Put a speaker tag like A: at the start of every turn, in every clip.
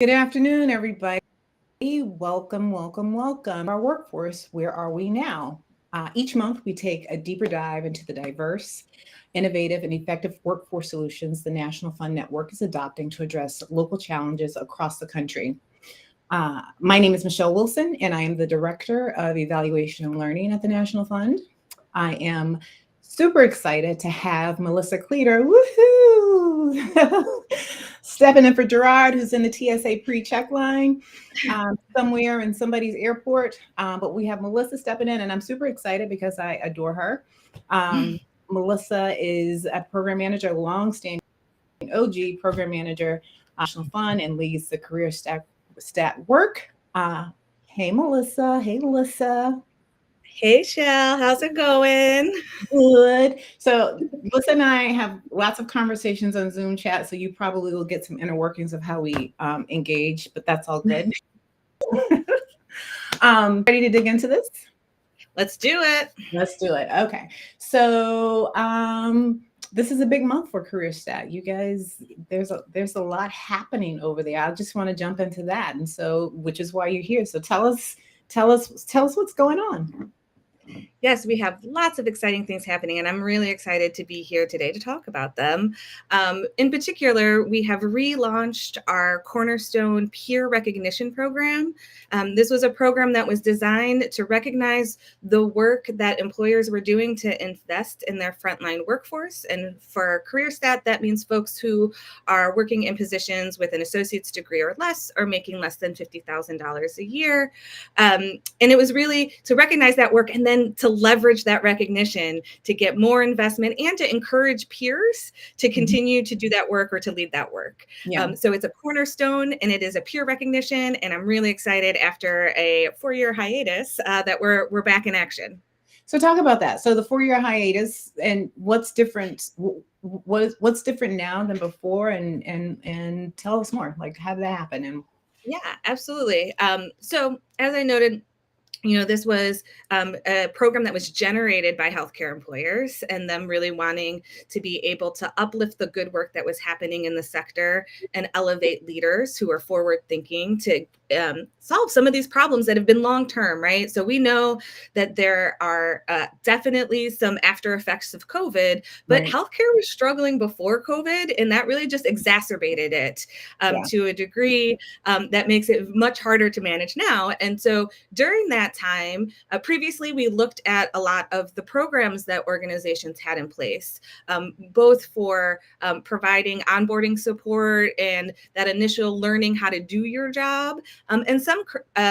A: Good afternoon, everybody. Welcome, welcome, welcome. Our workforce, where are we now? Each month, we take a deeper dive into the diverse, innovative, and effective workforce solutions the National Fund Network is adopting to address local challenges across the country. My name is Michelle Wilson, and I am the Director of Evaluation and Learning at the National Fund. I am super excited to have Melissa Kleder, woohoo, stepping in for Gerard, who's in the TSA pre-check line somewhere in somebody's airport. But we have Melissa stepping in, and I'm super excited because I adore her. Melissa is a program manager, long-standing OG program manager, National Fund, and leads the CareerSTAT work. Hey, Melissa. Hey, Melissa.
B: Hey, Shell, how's it going?
A: Good. So Melissa and I have lots of conversations on Zoom chat, so you probably will get some inner workings of how we engage, but that's all good. Ready to dig into this?
B: Let's do it.
A: Let's do it. Okay. So this is a big month for CareerSTAT. You guys, there's a lot happening over there. I just want to jump into that, and so which is why you're here. So tell us what's going on.
B: Yes, we have lots of exciting things happening, and I'm really excited to be here today to talk about them. In particular, we have relaunched our Cornerstone Peer Recognition Program. This was a program that was designed to recognize the work that employers were doing to invest in their frontline workforce. And for CareerSTAT, that means folks who are working in positions with an associate's degree or less, or making less than $50,000 a year. And it was really to recognize that work and then to leverage that recognition to get more investment and to encourage peers to continue to do that work or to lead that work.
A: Yeah.
B: So it's a cornerstone and it is a peer recognition. And I'm really excited after a 4-year hiatus that we're back in action.
A: So talk about that. So the 4-year hiatus and what's different. What's different now than before, and tell us more. Like, how did that happen? And
B: yeah, absolutely. So as I noted, this was a program that was generated by healthcare employers and them really wanting to be able to uplift the good work that was happening in the sector and elevate leaders who are forward thinking to solve some of these problems that have been long term, right? So we know that there are definitely some after effects of COVID, but healthcare was struggling before COVID, and that really just exacerbated it to a degree that makes it much harder to manage now. And so during that time, previously we looked at a lot of the programs that organizations had in place, both for providing onboarding support and that initial learning how to do your job, and some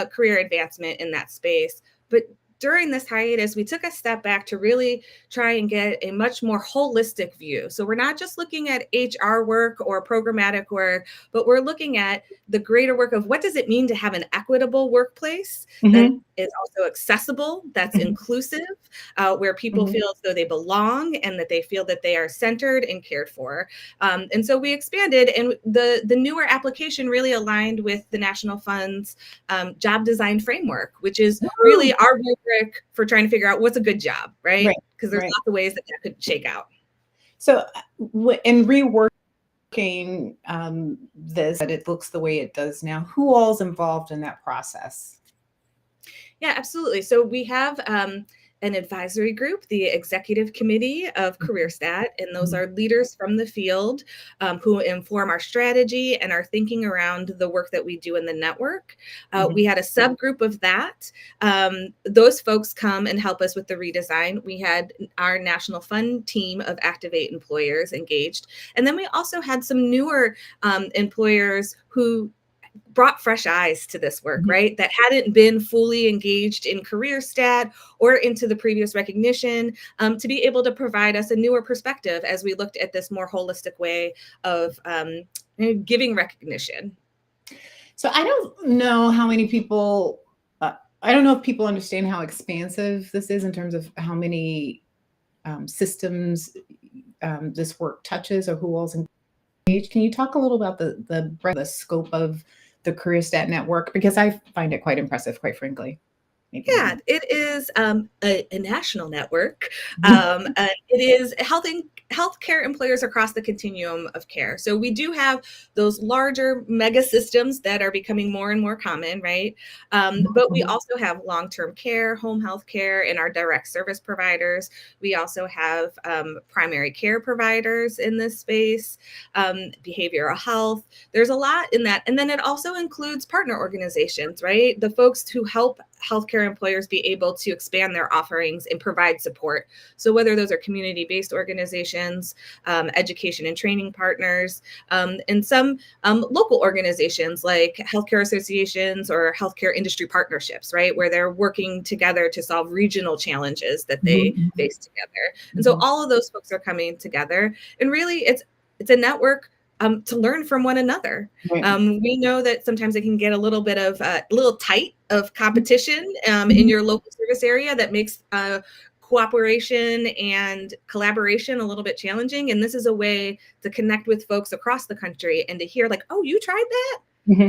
B: career advancement in that space. But during this hiatus, we took a step back to really try and get a much more holistic view. So we're not just looking at HR work or programmatic work, but we're looking at the greater work of what does it mean to have an equitable workplace that is also accessible, that's inclusive, where people feel as though they belong and that they feel that they are centered and cared for. And so we expanded, and the newer application really aligned with the National Fund's job design framework, which is really our rubric for trying to figure out what's a good job, right? Because there's lots of ways that could shake out.
A: So in reworking this, that it looks the way it does now, who all's involved in that process?
B: Yeah, absolutely. So we have an advisory group, the executive committee of CareerSTAT, and those are leaders from the field who inform our strategy and our thinking around the work that we do in the network. We had a subgroup of that. Those folks come and help us with the redesign. We had our National Fund team of Activate employers engaged. And then we also had some newer employers who brought fresh eyes to this work, right? That hadn't been fully engaged in CareerSTAT or into the previous recognition, to be able to provide us a newer perspective as we looked at this more holistic way of giving recognition.
A: So I don't know how many people, I don't know if people understand how expansive this is in terms of how many systems this work touches or who else engaged. Can you talk a little about the breadth, the scope of the CareerSTAT network? Because I find it quite impressive, quite frankly.
B: Yeah, it is a national network. It is helping healthcare employers across the continuum of care. So we do have those larger mega systems that are becoming more and more common, right? But we also have long-term care, home health care, and our direct service providers. We also have primary care providers in this space, behavioral health. There's a lot in that. And then it also includes partner organizations, right? The folks who help healthcare employers be able to expand their offerings and provide support. So whether those are community-based organizations, education and training partners, and some local organizations like healthcare associations or healthcare industry partnerships, right, where they're working together to solve regional challenges that they face together. And so all of those folks are coming together, and really it's a network to learn from one another. We know that sometimes it can get a little bit of a little tight of competition in your local service area that makes cooperation and collaboration a little bit challenging. And this is a way to connect with folks across the country and to hear like, oh, you tried that?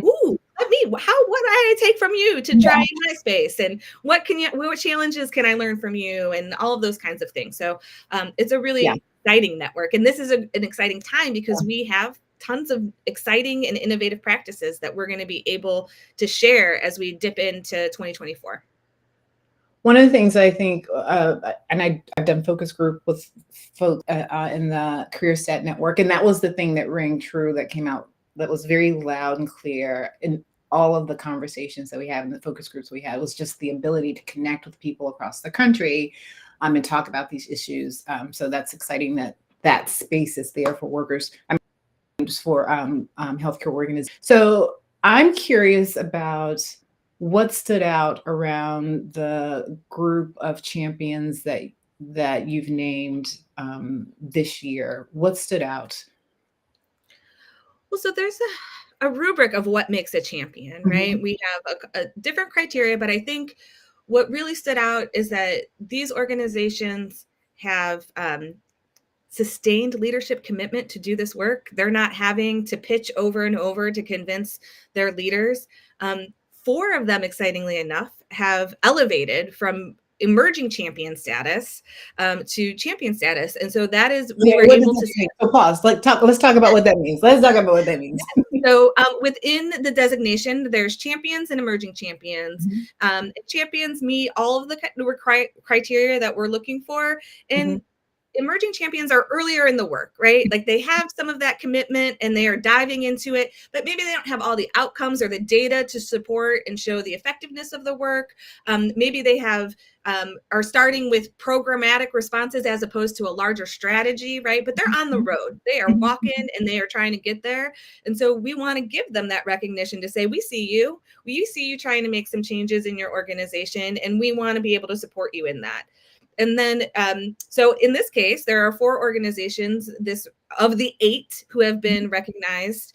B: Ooh, what do I take from you to try in my space? And what challenges can I learn from you? And all of those kinds of things. So it's a really exciting network. And this is an exciting time because we have tons of exciting and innovative practices that we're going to be able to share as we dip into 2024.
A: One of the things I think, and I've done focus group with folks in the CareerSTAT network, and that was the thing that rang true, that came out, that was very loud and clear in all of the conversations that we had in the focus groups we had, was just the ability to connect with people across the country and talk about these issues. So that's exciting that that space is there for workers, just for healthcare organizations. So I'm curious about what stood out around the group of champions that you've named this year. What stood out?
B: Well, so there's a rubric of what makes a champion, right? We have a different criteria, but I think what really stood out is that these organizations have sustained leadership commitment to do this work. They're not having to pitch over and over to convince their leaders. 4 of them, excitingly enough, have elevated from emerging champion status to champion status. And so that is, we were able to say,
A: so pause, let's talk about what that means. Let's talk about what that means.
B: So within the designation, there's champions and emerging champions. Champions meet all of the criteria that we're looking for. And emerging champions are earlier in the work, right? Like they have some of that commitment and they are diving into it, but maybe they don't have all the outcomes or the data to support and show the effectiveness of the work. Maybe they have are starting with programmatic responses as opposed to a larger strategy, right? But they're on the road. They are walking and they are trying to get there. And so we want to give them that recognition to say, we see you. We see you trying to make some changes in your organization, and we want to be able to support you in that. And then, so in this case, there are 4 organizations of the 8 who have been recognized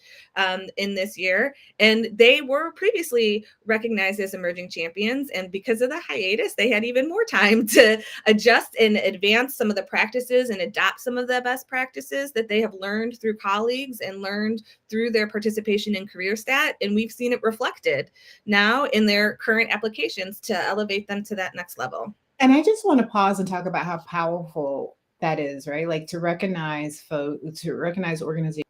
B: in this year, and they were previously recognized as emerging champions. And because of the hiatus, they had even more time to adjust and advance some of the practices and adopt some of the best practices that they have learned through colleagues and learned through their participation in CareerSTAT. And we've seen it reflected now in their current applications to elevate them to that next level.
A: And I just want to pause and talk about how powerful that is, right? Like to recognize organizations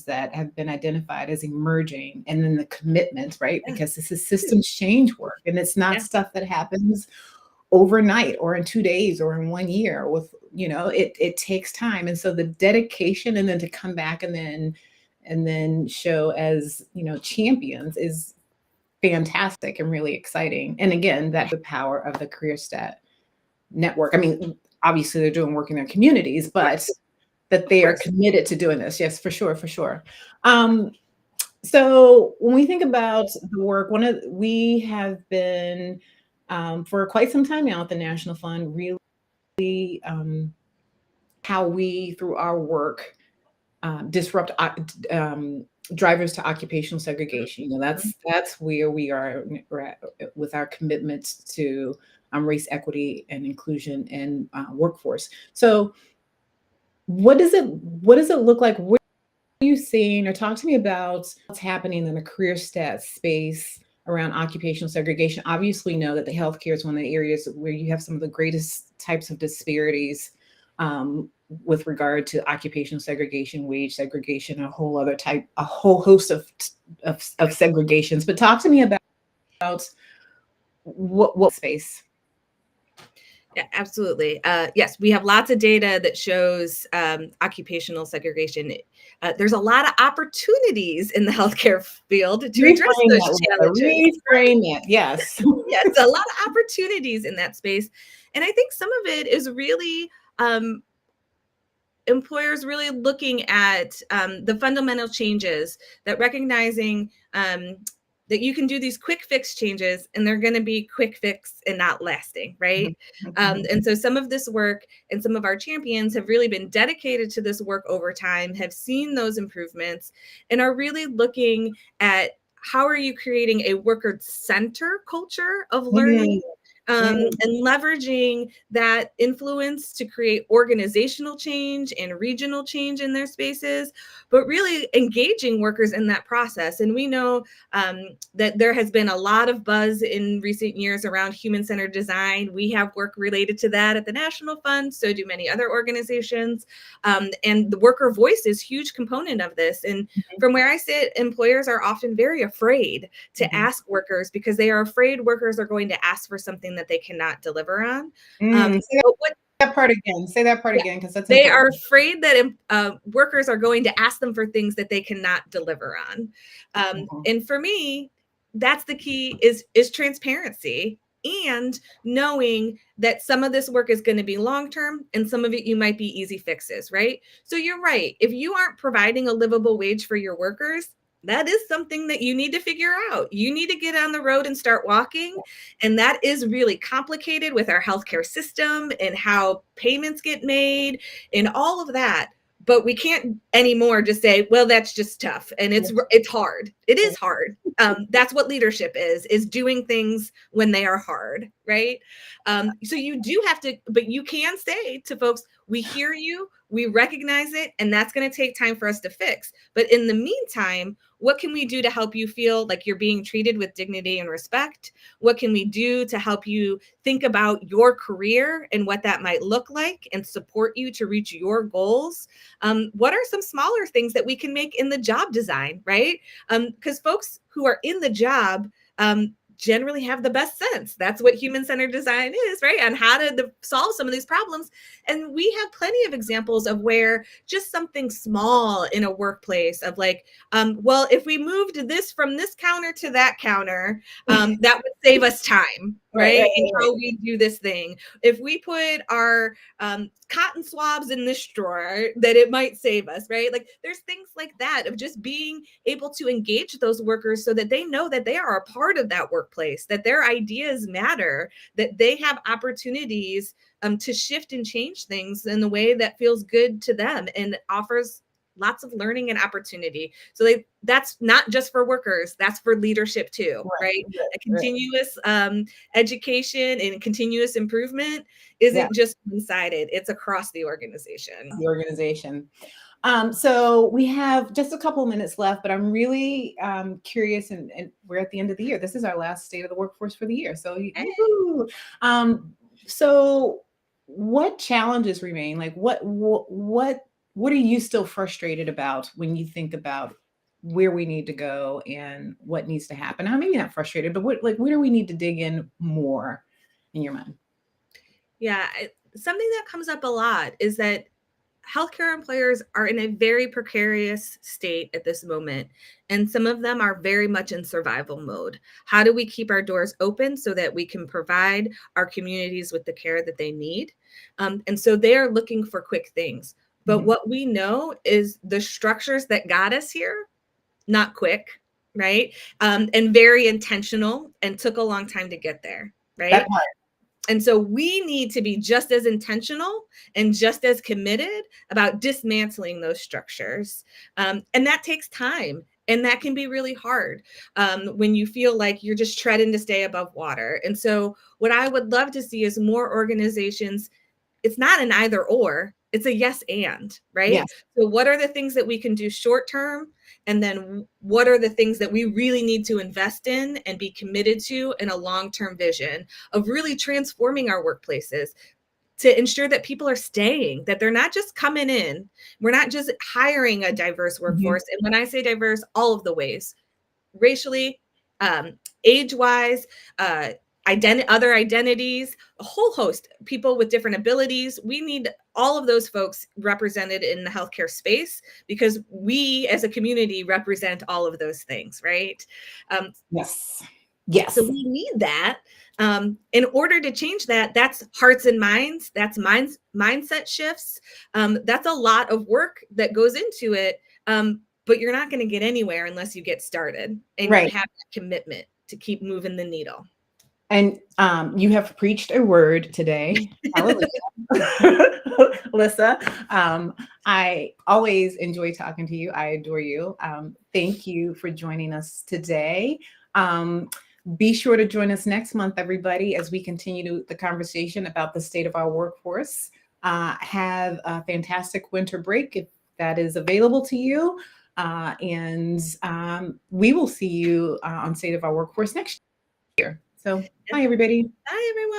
A: that have been identified as emerging, and then the commitment, right? Because this is systems change work, and it's not stuff that happens overnight or in 2 days or in 1 year. With, it takes time. And so the dedication, and then to come back and then show as, champions is fantastic and really exciting. And again, that's the power of the CareerSTAT network. I mean, obviously they're doing work in their communities, but that they are committed to doing this. Yes, for sure. So when we think about the work, we have been for quite some time now at the National Fund, really how we, through our work, disrupt drivers to occupational segregation. That's where we are with our commitment to race equity and inclusion in workforce. So what does it look like? What are you seeing, or talk to me about what's happening in the CareerSTAT space around occupational segregation? Obviously, we know that the healthcare is one of the areas where you have some of the greatest types of disparities with regard to occupational segregation, wage segregation, a whole host of segregations. But talk to me about what space.
B: Yeah, absolutely. Yes, we have lots of data that shows occupational segregation. There's a lot of opportunities in the healthcare field to address those challenges.
A: Reframe it, yes.
B: Yes, a lot of opportunities in that space. And I think some of it is really employers really looking at the fundamental changes, that recognizing that you can do these quick fix changes and they're going to be quick fix and not lasting, right? And so some of this work and some of our champions have really been dedicated to this work over time, have seen those improvements, and are really looking at how are you creating a worker-centered culture of learning and leveraging that influence to create organizational change and regional change in their spaces, but really engaging workers in that process. And we know that there has been a lot of buzz in recent years around human-centered design. We have work related to that at the National Fund, so do many other organizations. And the worker voice is a huge component of this. And from where I sit, employers are often very afraid to ask workers because they are afraid workers are going to ask for something that they cannot deliver on.
A: Say that part again. Say that part again, because that's
B: they
A: important.
B: are afraid that workers are going to ask them for things that they cannot deliver on. And for me, that's the key is transparency and knowing that some of this work is going to be long-term and some of it you might be easy fixes, right? So you're right. If you aren't providing a livable wage for your workers, that is something that you need to figure out. You need to get on the road and start walking. And that is really complicated with our healthcare system and how payments get made and all of that. But we can't anymore just say, well, that's just tough. And it's hard. It is hard. That's what leadership is doing things when they are hard, right? So you do have to, but you can say to folks, we hear you, we recognize it, and that's going to take time for us to fix. But in the meantime, what can we do to help you feel like you're being treated with dignity and respect? What can we do to help you think about your career and what that might look like and support you to reach your goals? What are some smaller things that we can make in the job design, right? Because folks who are in the job generally have the best sense. That's what human-centered design is, right? On how to solve some of these problems. And we have plenty of examples of where just something small in a workplace of like, well, if we moved this from this counter to that counter, that would save us time, right? And how we do this thing. If we put our cotton swabs in this drawer, that it might save us, right? Like there's things like that of just being able to engage those workers so that they know that they are a part of that workplace, that their ideas matter, that they have opportunities to shift and change things in the way that feels good to them and offers lots of learning and opportunity. So that's not just for workers, that's for leadership too, right? A continuous education and continuous improvement isn't just one-sided, it's across the organization.
A: So we have just a couple of minutes left, but I'm really curious, and we're at the end of the year. This is our last State of the Workforce for the year. So, so what challenges remain? Like what are you still frustrated about when you think about where we need to go and what needs to happen? Maybe not frustrated, but where do we need to dig in more in your mind?
B: Yeah, something that comes up a lot is that healthcare employers are in a very precarious state at this moment, and some of them are very much in survival mode. How do we keep our doors open so that we can provide our communities with the care that they need? And so they are looking for quick things. But what we know is the structures that got us here, not quick, right? And very intentional and took a long time to get there, right? And so we need to be just as intentional and just as committed about dismantling those structures. And that takes time. And that can be really hard when you feel like you're just treading to stay above water. And so what I would love to see is more organizations, it's not an either or, it's a yes and, right?
A: Yes.
B: So what are the things that we can do short term? And then what are the things that we really need to invest in and be committed to in a long-term vision of really transforming our workplaces? to ensure that people are staying, that they're not just coming in. We're not just hiring a diverse workforce. And when I say diverse, all of the ways, racially, age-wise, other identities, a whole host, people with different abilities. We need all of those folks represented in the healthcare space because we as a community represent all of those things, right?
A: Yes. Yes.
B: So we need that. In order to change that, that's hearts and minds, that's mindset shifts. That's a lot of work that goes into it. But you're not going to get anywhere unless you get started and
A: Right.
B: you have that commitment to keep moving the needle.
A: And you have preached a word today. Hallelujah. Alyssa, I always enjoy talking to you. I adore you. Thank you for joining us today. Be sure to join us next month, everybody, as we continue the conversation about the state of our workforce. Have a fantastic winter break if that is available to you. And we will see you on State of Our Workforce next year. So, bye, everybody.
B: Bye, everyone.